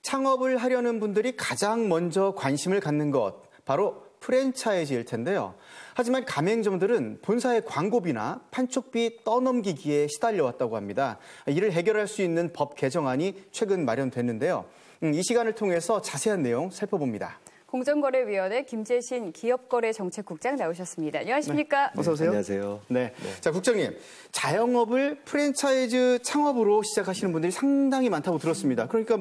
창업을 하려는 분들이 가장 먼저 관심을 갖는 것, 바로 프랜차이즈일 텐데요. 하지만 가맹점들은 본사의 광고비나 판촉비 떠넘기기에 시달려왔다고 합니다. 이를 해결할 수 있는 법 개정안이 최근 마련됐는데요. 이 시간을 통해서 자세한 내용 살펴봅니다. 공정거래위원회 김재신 기업거래정책국장 나오셨습니다. 안녕하십니까? 네, 어서 오세요. 안녕하세요. 네. 자, 국장님. 자영업을 프랜차이즈 창업으로 시작하시는 분들이 상당히 많다고 들었습니다. 그러니까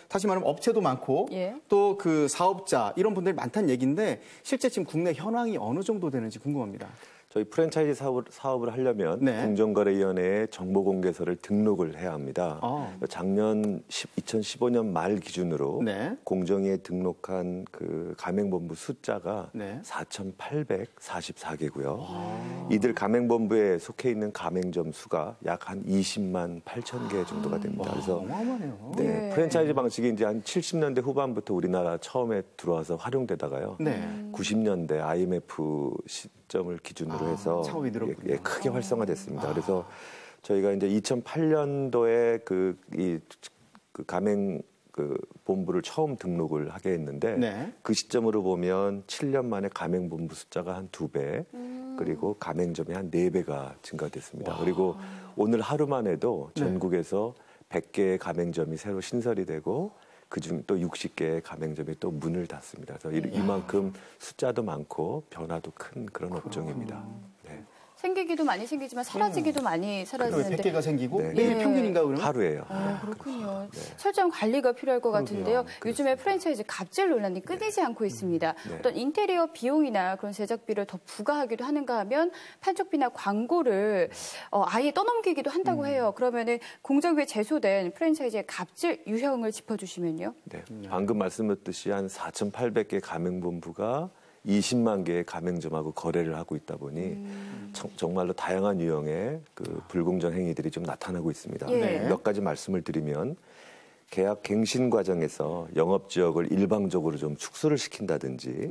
다시 말하면 업체도 많고 또 그 사업자 이런 분들이 많다는 얘기인데 실제 지금 국내 현황이 어느 정도 되는지 궁금합니다. 저희 프랜차이즈 사업을 하려면 공정거래위원회에 정보공개서를 등록을 해야 합니다. 작년 2015년 말 기준으로 공정위에 등록한 그 가맹본부 숫자가 4,844개고요. 이들 가맹본부에 속해 있는 가맹점 수가 약 한 20만 8천 개 정도가 됩니다. 그래서 어마어마하네요. 프랜차이즈 방식이 이제 한 70년대 후반부터 우리나라 처음에 들어와서 활용되다가요. 90년대 IMF 시점을 기준으로 해서 크게 활성화됐습니다. 그래서 저희가 이제 2008년도에 그 가맹 본부를 처음 등록을 하게 했는데 그 시점으로 보면 7년 만에 가맹본부 숫자가 한 2배, 그리고 가맹점이 한 4배가 증가됐습니다. 그리고 오늘 하루만 해도 전국에서 100개의 가맹점이 새로 신설이 되고 그중 또 60개의 가맹점이 또 문을 닫습니다. 그래서 이만큼 숫자도 많고 변화도 큰 그런 업종입니다. 생기기도 많이 생기지만 사라지기도 많이 사라지는데. 100개가 생기고 매일 평균인가 그러면? 하루예요. 그렇군요. 철저한 관리가 필요할 것 같은데요. 요즘에 프랜차이즈 갑질 논란이 끊이지 않고 있습니다. 어떤 인테리어 비용이나 그런 제작비를 더 부과하기도 하는가 하면 판촉비나 광고를 아예 떠넘기기도 한다고 해요. 그러면은 공정위에 제소된 프랜차이즈의 갑질 유형을 짚어주시면요. 네, 방금 말씀드렸듯이 한 4,800개 가맹본부가 20만 개의 가맹점하고 거래를 하고 있다 보니 정말로 다양한 유형의 그 불공정 행위들이 좀 나타나고 있습니다. 몇 가지 말씀을 드리면 계약 갱신 과정에서 영업 지역을 일방적으로 좀 축소를 시킨다든지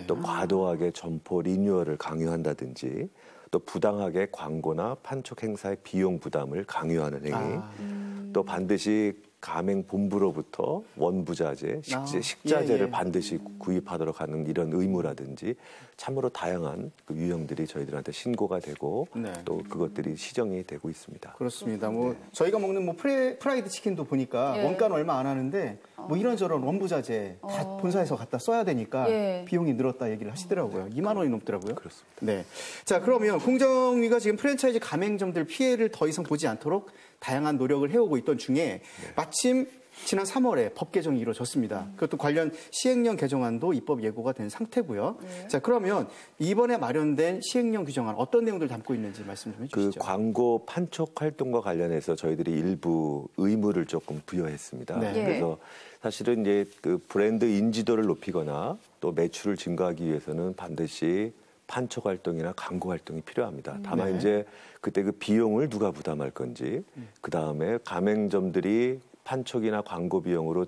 또 과도하게 점포 리뉴얼을 강요한다든지 또 부당하게 광고나 판촉 행사의 비용 부담을 강요하는 행위 또 반드시 가맹 본부로부터 원부자재, 식자재를 반드시 구입하도록 하는 이런 의무라든지 참으로 다양한 그 유형들이 저희들한테 신고가 되고 또 그것들이 시정이 되고 있습니다. 그렇습니다. 저희가 먹는 프라이드 치킨도 보니까 원가는 얼마 안 하는데 이런저런 원부자재 다 본사에서 갖다 써야 되니까 비용이 늘었다 얘기를 하시더라고요. 2만 원이 넘더라고요. 그렇습니다. 네. 자, 그러면 공정위가 지금 프랜차이즈 가맹점들 피해를 더 이상 보지 않도록 다양한 노력을 해오고 있던 중에 마침 지난 3월에 법 개정이 이루어졌습니다. 그것도 관련 시행령 개정안도 입법 예고가 된 상태고요. 자, 그러면 이번에 마련된 시행령 규정안 어떤 내용들 담고 있는지 말씀 좀 해주시죠. 그 광고 판촉 활동과 관련해서 저희들이 일부 의무를 조금 부여했습니다. 그래서 사실은 이제 그 브랜드 인지도를 높이거나 또 매출을 증가하기 위해서는 반드시 판촉 활동이나 광고 활동이 필요합니다. 다만 이제 그때 그 비용을 누가 부담할 건지, 그 다음에 가맹점들이 판촉이나 광고 비용으로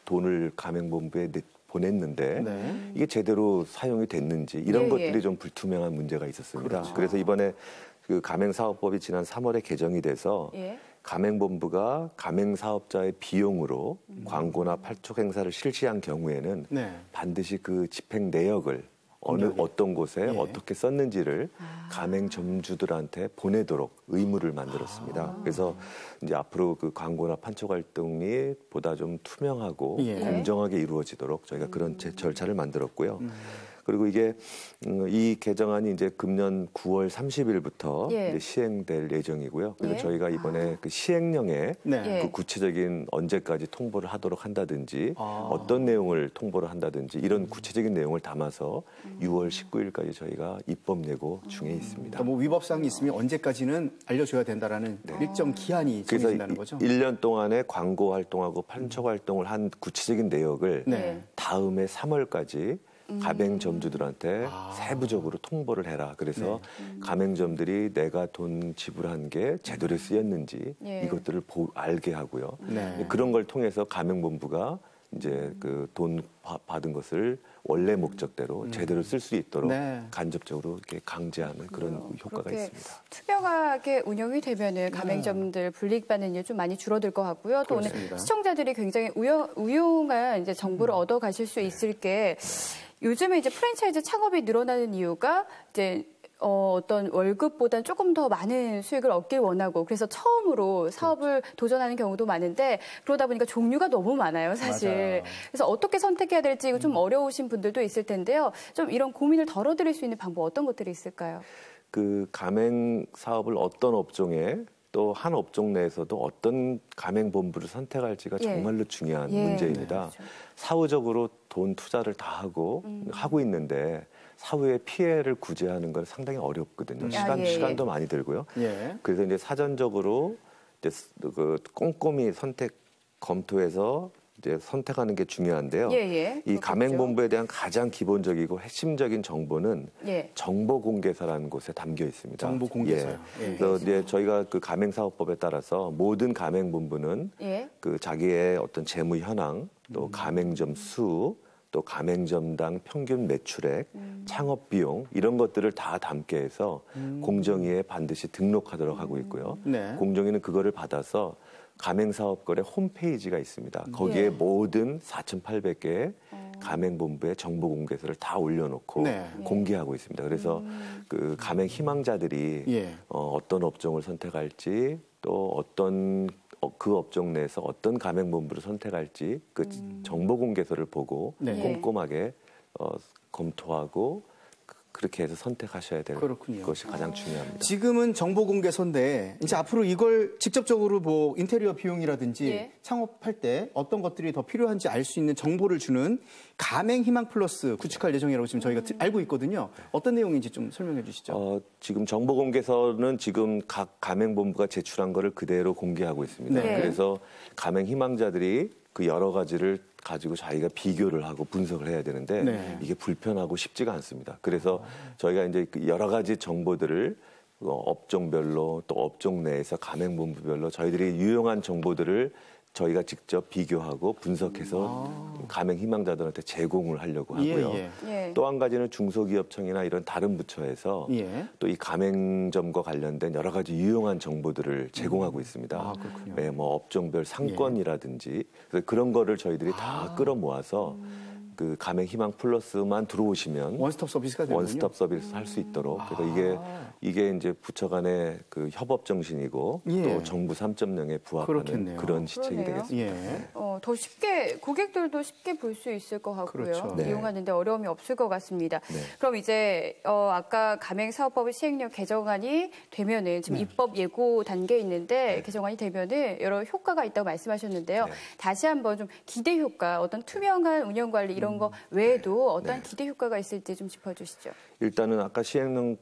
돈을 가맹본부에 보냈는데 이게 제대로 사용이 됐는지 이런 것들이 좀 불투명한 문제가 있었습니다. 그래서 이번에 그 가맹사업법이 지난 3월에 개정이 돼서 가맹본부가 가맹사업자의 비용으로 광고나 판촉 행사를 실시한 경우에는 반드시 그 집행 내역을 어떤 곳에 어떻게 썼는지를 가맹점주들한테 보내도록 의무를 만들었습니다. 그래서 이제 앞으로 그 광고나 판촉 활동이 보다 좀 투명하고 공정하게 이루어지도록 저희가 그런 절차를 만들었고요. 그리고 이게 이 개정안이 이제 금년 9월 30일부터 이제 시행될 예정이고요. 그래서 저희가 이번에 그 시행령에 그 구체적인 언제까지 통보를 하도록 한다든지 어떤 내용을 통보를 한다든지 이런 구체적인 내용을 담아서 6월 19일까지 저희가 입법 예고 중에 있습니다. 그러니까 위법사항이 있으면 언제까지는 알려줘야 된다라는 일정 기한이 정해진다는 거죠? 그래서 1년 동안에 광고 활동하고 판촉 활동을 한 구체적인 내역을 다음해 3월까지 가맹점주들한테 세부적으로 통보를 해라. 그래서 가맹점들이 내가 돈 지불한 게 제대로 쓰였는지 이것들을 알게 하고요. 그런 걸 통해서 가맹본부가 이제 그 돈 받은 것을 원래 목적대로 제대로 쓸 수 있도록 네. 간접적으로 이렇게 강제하는 그런 효과가 있습니다. 투명하게 운영이 되면은 가맹점들 불이익받는 일 좀 많이 줄어들 것 같고요. 또 그렇습니다. 오늘 시청자들이 굉장히 유용한 이제 정보를 얻어 가실 수 있을 게 요즘에 이제 프랜차이즈 창업이 늘어나는 이유가 이제 어떤 월급보다는 조금 더 많은 수익을 얻길 원하고 그래서 처음으로 사업을 도전하는 경우도 많은데 그러다 보니까 종류가 너무 많아요, 사실. 맞아요. 그래서 어떻게 선택해야 될지 좀 어려우신 분들도 있을 텐데요. 좀 이런 고민을 덜어드릴 수 있는 방법 어떤 것들이 있을까요? 그 가맹 사업을 어떤 업종에 또 한 업종 내에서도 어떤 가맹본부를 선택할지가 정말로 중요한 문제입니다. 네, 그렇죠. 사후적으로 돈 투자를 다 하고 있는데 사후에 피해를 구제하는 건 상당히 어렵거든요. 시간도 많이 들고요. 그래서 이제 사전적으로 이제 그 꼼꼼히 검토해서 이제 선택하는 게 중요한데요. 이 가맹본부에 대한 가장 기본적이고 핵심적인 정보는 정보공개서라는 곳에 담겨 있습니다. 정보공개서요. 그래서 이제 저희가 그 가맹사업법에 따라서 모든 가맹본부는 그 자기의 어떤 재무 현황, 또 가맹점 수, 또 가맹점당 평균 매출액, 창업 비용 이런 것들을 다 담게 해서 공정위에 반드시 등록하도록 하고 있고요. 공정위는 그거를 받아서 가맹사업거래 홈페이지가 있습니다. 거기에 모든 4,800개의 가맹본부의 정보공개서를 다 올려놓고 공개하고 있습니다. 그래서 그 가맹 희망자들이 어떤 업종을 선택할지 또 어떤 그 업종 내에서 어떤 가맹본부를 선택할지 그 정보공개서를 보고 꼼꼼하게 검토하고 그렇게 해서 선택하셔야 될 것이 가장 중요합니다. 지금은 정보공개서인데 이제 앞으로 이걸 직접적으로 뭐 인테리어 비용이라든지 창업할 때 어떤 것들이 더 필요한지 알 수 있는 정보를 주는 가맹 희망 플러스 구축할 예정이라고 지금 저희가 알고 있거든요. 어떤 내용인지 좀 설명해 주시죠. 지금 정보공개서는 지금 각 가맹본부가 제출한 거를 그대로 공개하고 있습니다. 그래서 가맹 희망자들이 그 여러 가지를 가지고 자기가 비교를 하고 분석을 해야 되는데 이게 불편하고 쉽지가 않습니다. 그래서 저희가 이제 여러 가지 정보들을 업종별로 또 업종 내에서 가맹본부별로 저희들이 유용한 정보들을 저희가 직접 비교하고 분석해서 가맹 희망자들한테 제공을 하려고 하고요. 또 한 가지는 중소기업청이나 이런 다른 부처에서 또 이 가맹점과 관련된 여러 가지 유용한 정보들을 제공하고 있습니다. 네, 뭐 업종별 상권이라든지 그래서 그런 거를 저희들이 다 끌어모아서 그 가맹 희망 플러스만 들어오시면 원스톱 서비스가 되는군요. 원스톱 서비스 할 수 있도록 그래서 이게 이제 부처 간의 그 협업 정신이고 또 정부 3.0에 부합하는 그렇겠네요. 그런 시책이 되겠습니다. 더 쉽게 고객들도 쉽게 볼 수 있을 것 같고요. 이용하는데 어려움이 없을 것 같습니다. 그럼 이제 아까 가맹사업법 시행령 개정안이 되면은 지금 입법 예고 단계에 있는데 개정안이 되면은 여러 효과가 있다고 말씀하셨는데요. 다시 한번 좀 기대 효과, 어떤 투명한 운영 관리 이런 거 외에도 어떤 기대 효과가 있을지 좀 짚어주시죠. 일단은 아까 시행령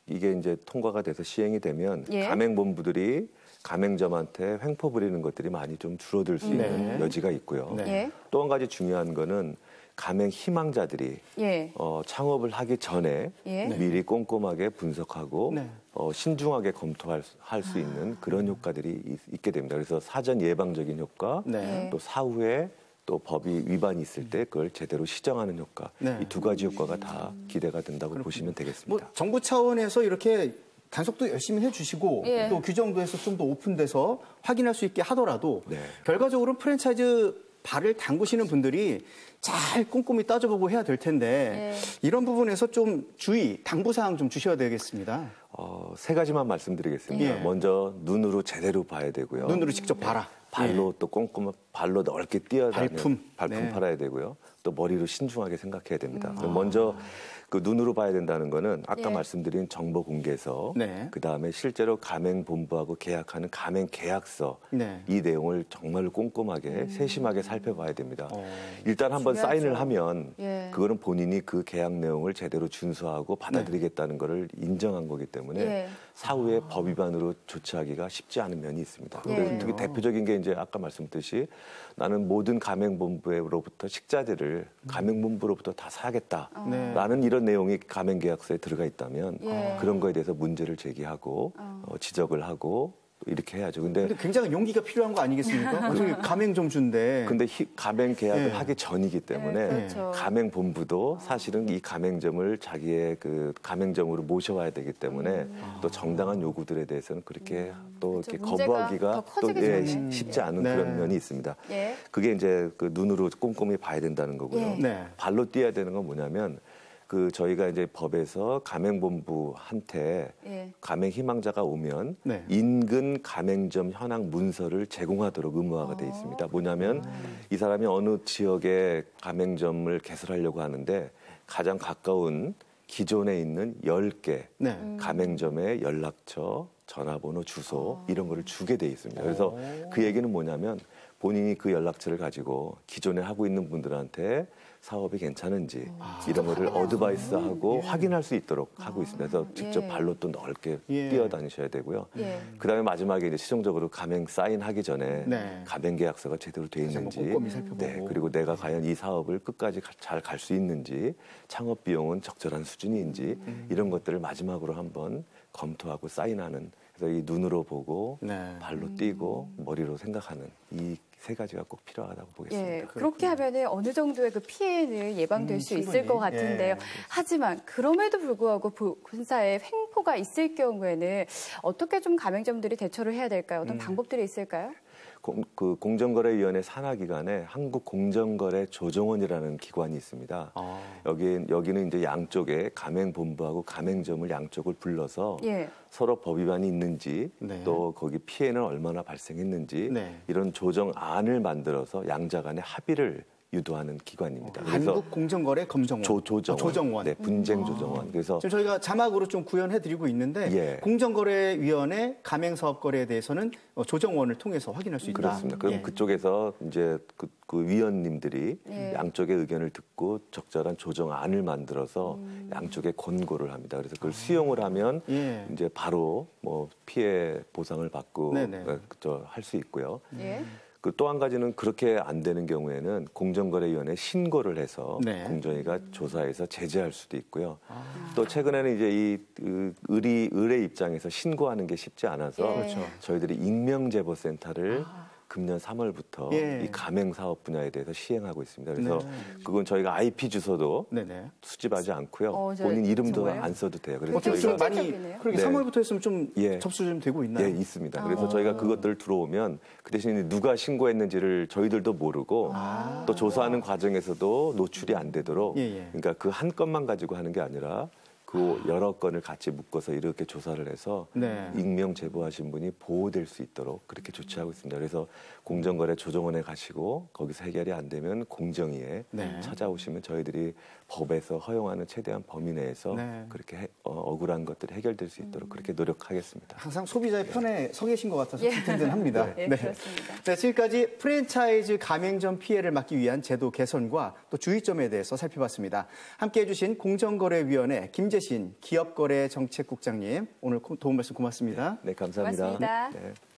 이게 이제 통과가 돼서 시행이 되면 가맹본부들이 가맹점한테 횡포 부리는 것들이 많이 좀 줄어들 수 있는 여지가 있고요. 또 한 가지 중요한 거는 가맹 희망자들이 창업을 하기 전에 미리 꼼꼼하게 분석하고 신중하게 검토할 수 있는 그런 효과들이 있게 됩니다. 그래서 사전 예방적인 효과, 또 사후에 또 법이 위반이 있을 때 그걸 제대로 시정하는 효과, 이 두 가지 효과가 다 기대가 된다고 보시면 되겠습니다. 뭐 정부 차원에서 이렇게 단속도 열심히 해주시고 또 규정도 해서 좀 더 오픈돼서 확인할 수 있게 하더라도 결과적으로 프랜차이즈 발을 담그시는 분들이 잘 꼼꼼히 따져보고 해야 될 텐데 이런 부분에서 좀 당부사항 좀 주셔야 되겠습니다. 세 가지만 말씀드리겠습니다. 먼저 눈으로 제대로 봐야 되고요. 눈으로 직접 봐라. 발로 또 꼼꼼한 발로 넓게 뛰어다니는 발품 팔아야 되고요. 또 머리로 신중하게 생각해야 됩니다. 먼저 그 눈으로 봐야 된다는 거는 아까 말씀드린 정보 공개서, 그다음에 실제로 가맹본부하고 계약하는 가맹 계약서 이 내용을 정말 꼼꼼하게 세심하게 살펴봐야 됩니다. 일단 한번 사인을 하면 그거는 본인이 그 계약 내용을 제대로 준수하고 받아들이겠다는 거를 인정한 거기 때문에 사후에 법 위반으로 조치하기가 쉽지 않은 면이 있습니다. 특히 대표적인 게 이제 아까 말씀드렸듯이 나는 모든 가맹본부로부터 식자재를 가맹본부로부터 다 사겠다라는 이런 내용이 가맹계약서에 들어가 있다면 그런 거에 대해서 문제를 제기하고 지적을 하고 이렇게 해야죠. 근데 굉장히 용기가 필요한 거 아니겠습니까? 저기 가맹점주인데. 근데 가맹 계약을 네. 하기 전이기 때문에 그렇죠. 가맹본부도 사실은 이 가맹점을 자기의 그 가맹점으로 모셔와야 되기 때문에 또 정당한 요구들에 대해서는 그렇게 또 그렇죠. 이렇게 문제가 거부하기가 더 또 커지기 전에. 쉽지 않은 네. 그런 면이 있습니다. 예. 그게 이제 그 눈으로 꼼꼼히 봐야 된다는 거고요. 예. 네. 발로 뛰어야 되는 건 뭐냐면 그 저희가 이제 법에서 가맹본부한테 예. 가맹 희망자가 오면 네. 인근 가맹점 현황 문서를 제공하도록 의무화가 돼 있습니다. 뭐냐면 이 사람이 어느 지역에 가맹점을 개설하려고 하는데 가장 가까운 기존에 있는 10개 네. 가맹점의 연락처, 전화번호, 주소 이런 거를 주게 돼 있습니다. 그래서 그 얘기는 뭐냐면 본인이 그 연락처를 가지고 기존에 하고 있는 분들한테 사업이 괜찮은지 이런 거를 어드바이스하고 확인할 수 있도록 하고 있습니다. 그래서 직접 예. 발로 또 넓게 예. 뛰어다니셔야 되고요. 예. 그다음에 마지막에 이제 최종적으로 가맹 사인하기 전에 네. 가맹 계약서가 제대로 돼 다시 한번 있는지, 꼼꼼히 살펴보고. 네, 그리고 내가 과연 이 사업을 끝까지 잘 갈 수 있는지, 창업 비용은 적절한 수준인지 이런 것들을 마지막으로 한번 검토하고 사인하는. 그래서 이 눈으로 보고 네. 발로 뛰고 머리로 생각하는 이 세 가지가 꼭 필요하다고 보겠습니다. 예, 그렇게 하면은 어느 정도의 그 피해는 예방될 수 충분히. 있을 것 같은데요. 예. 하지만 그럼에도 불구하고 본사에 횡포가 있을 경우에는 어떻게 좀 가맹점들이 대처를 해야 될까요? 어떤 방법들이 있을까요? 그 공정거래위원회 산하기관에 한국공정거래조정원이라는 기관이 있습니다. 여기는 이제 양쪽에 가맹본부하고 가맹점을 양쪽을 불러서 예. 서로 법 위반이 있는지 네. 또 거기 피해는 얼마나 발생했는지 네. 이런 조정안을 만들어서 양자 간의 합의를 유도하는 기관입니다. 그래서 한국공정거래검정원. 조정원. 조정원. 네, 분쟁조정원. 그래서 지금 저희가 자막으로 좀 구현해드리고 있는데 예. 공정거래위원회 가맹사업거래에 대해서는 조정원을 통해서 확인할 수 있다. 그렇습니다. 그럼 예. 그쪽에서 이제 그 위원님들이 예. 양쪽의 의견을 듣고 적절한 조정안을 만들어서 양쪽에 권고를 합니다. 그래서 그걸 수용을 하면 예. 이제 바로 뭐 피해 보상을 받고 네네. 할 수 있고요. 예. 그 또 한 가지는 그렇게 안 되는 경우에는 공정거래위원회에 신고를 해서 네. 공정위가 조사해서 제재할 수도 있고요. 또 최근에는 이제 이 의뢰 입장에서 신고하는 게 쉽지 않아서 예. 그렇죠. 저희들이 익명제보센터를 금년 3월부터 예. 이 가맹 사업 분야에 대해서 시행하고 있습니다. 그래서 네. 그건 저희가 IP 주소도 네네. 수집하지 않고요. 저 본인 이름도 정말요? 안 써도 돼요. 그래서 어떻게 저희가 좀 많이 실질적이네요. 그렇게 네. 3월부터 했으면 좀 예. 접수 좀 되고 있나요? 예, 있습니다. 그래서 저희가 그것들을 들어오면 그 대신에 누가 신고했는지를 저희들도 모르고 또 조사하는 과정에서도 노출이 안 되도록 예, 예. 그러니까 그 한 건만 가지고 하는 게 아니라 그 여러 건을 같이 묶어서 이렇게 조사를 해서 네. 익명 제보하신 분이 보호될 수 있도록 그렇게 조치하고 있습니다. 그래서 공정거래 조정원에 가시고 거기서 해결이 안 되면 공정위에 네. 찾아오시면 저희들이 법에서 허용하는 최대한 범위 내에서 네. 그렇게 억울한 것들이 해결될 수 있도록 그렇게 노력하겠습니다. 항상 소비자의 편에 서 계신 것 같아서 든든합니다. 예, 그렇습니다. 네, 지금까지 프랜차이즈 가맹점 피해를 막기 위한 제도 개선과 또 주의점에 대해서 살펴봤습니다. 함께해 주신 공정거래위원회 김재신 기업거래정책국장님 오늘 도움 말씀 고맙습니다. 네, 감사합니다. 고맙습니다. 네.